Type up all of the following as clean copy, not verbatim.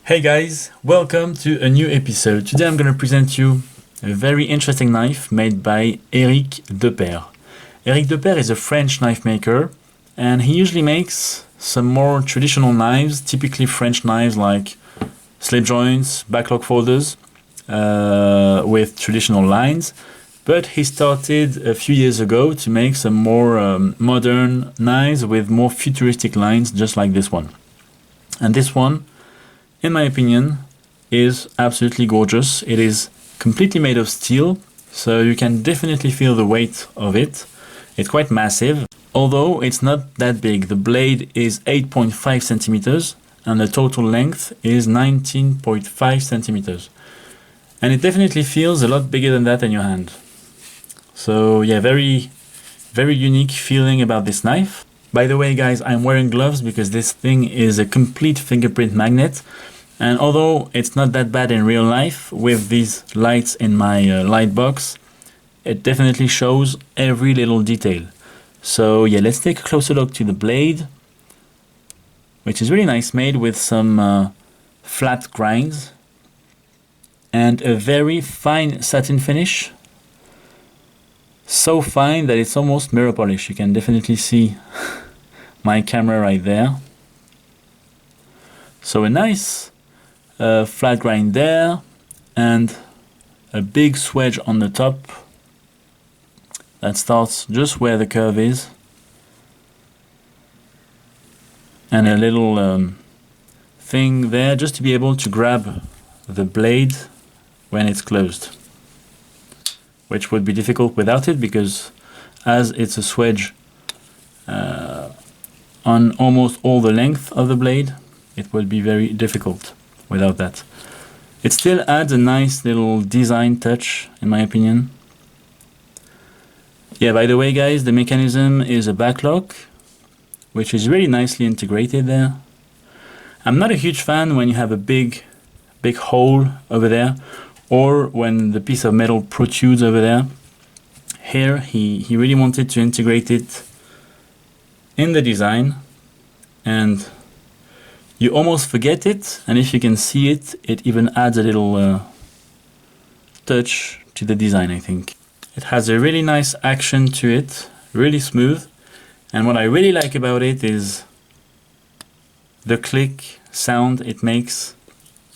Hey guys, welcome to a new episode. Today I'm going to present you a very interesting knife made by Eric Depeyre. Eric Depeyre is a French knife maker, and he usually makes some more traditional knives, typically French knives like slip joints, backlog folders, with traditional lines. But he started a few years ago to make some more modern knives with more futuristic lines, just like this one. And this one, in my opinion, is absolutely gorgeous. It is completely made of steel, so you can definitely feel the weight of it. It's quite massive, although it's not that big. The blade is 8.5 centimeters and the total length is 19.5 centimeters. And it definitely feels a lot bigger than that in your hand. So yeah, very unique feeling about this knife. By the way, guys, I'm wearing gloves because this thing is a complete fingerprint magnet. And although it's not that bad in real life, with these lights in my light box, it definitely shows every little detail. So yeah, let's take a closer look to the blade, which is really nice, made with some flat grinds and a very fine satin finish. So fine that it's almost mirror polish. You can definitely see my camera right there. So a nice flat grind there and a big swedge on the top that starts just where the curve is, and a little thing there just to be able to grab the blade when it's closed, which would be difficult without it, because as it's a swedge on almost all the length of the blade, it would be very difficult without that. It still adds a nice little design touch, in my opinion. Yeah, by the way, guys, the mechanism is a backlock, which is really nicely integrated there. I'm not a huge fan when you have a big hole over there, or when the piece of metal protrudes over there. Here, he really wanted to integrate it in the design, and you almost forget it, and if you can see it, it even adds a little touch to the design, I think. It has a really nice action to it, really smooth, and what I really like about it is the click sound it makes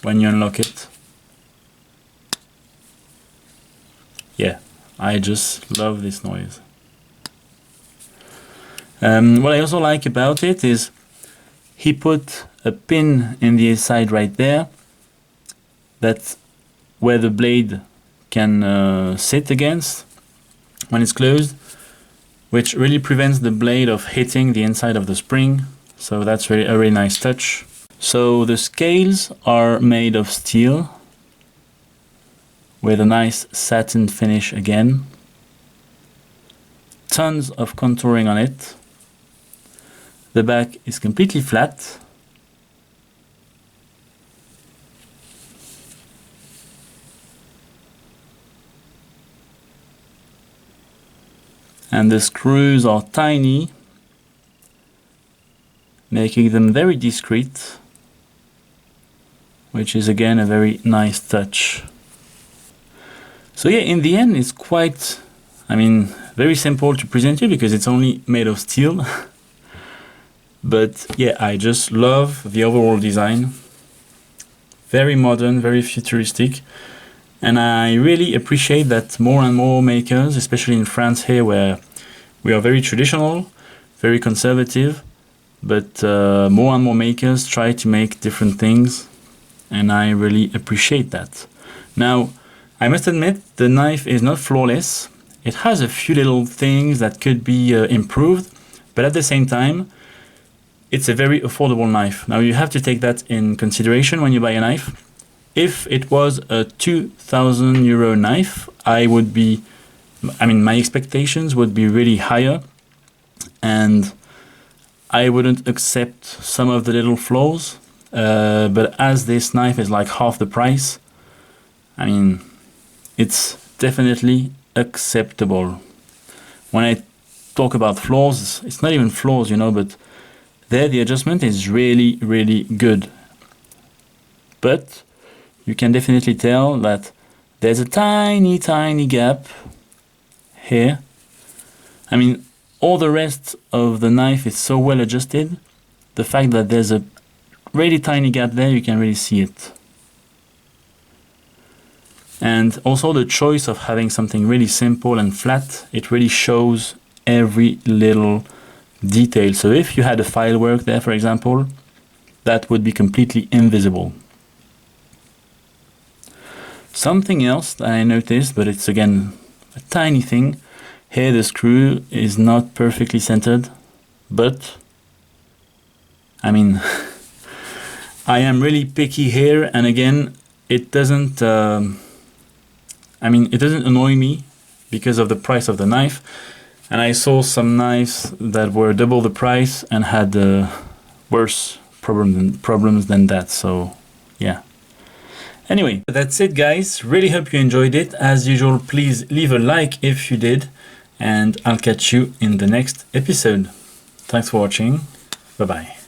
when you unlock it. Yeah, I just love this noise. What I also like about it is he put a pin in the side right there, that's where the blade can sit against when it's closed, which really prevents the blade of hitting the inside of the spring. So that's really a really nice touch. So the scales are made of steel with a nice satin finish again. Tons of contouring on it. The back is completely flat. And the screws are tiny, making them very discreet, which is again a very nice touch. So yeah, in the end it's quite, very simple to present you because it's only made of steel. But yeah, I just love the overall design. Very modern, very futuristic. And I really appreciate that more and more makers, especially in France here, where we are very traditional, very conservative, but more and more makers try to make different things, and I really appreciate that. Now, I must admit, the knife is not flawless. It has a few little things that could be improved, but at the same time, it's a very affordable knife. Now, you have to take that in consideration when you buy a knife. If it was a 2,000 euro knife, my expectations would be really higher, and I wouldn't accept some of the little flaws. But as this knife is like half the price, it's definitely acceptable. When I talk about flaws, it's not even flaws, but there the adjustment is really, really good. but you can definitely tell that there's a tiny gap here. I mean, all the rest of the knife is so well adjusted. The fact that there's a really tiny gap there, you can really see it. And also the choice of having something really simple and flat, it really shows every little detail. So if you had a file work there, for example, that would be completely invisible. Something else that I noticed, but it's again a tiny thing, here the screw is not perfectly centered, but I mean, I am really picky here, and again, it doesn't it doesn't annoy me because of the price of the knife. And I saw some knives that were double the price and had worse problems than that, so yeah. Anyway, that's it guys, really hope you enjoyed it. As usual, please leave a like if you did, and I'll catch you in the next episode. Thanks for watching, bye bye.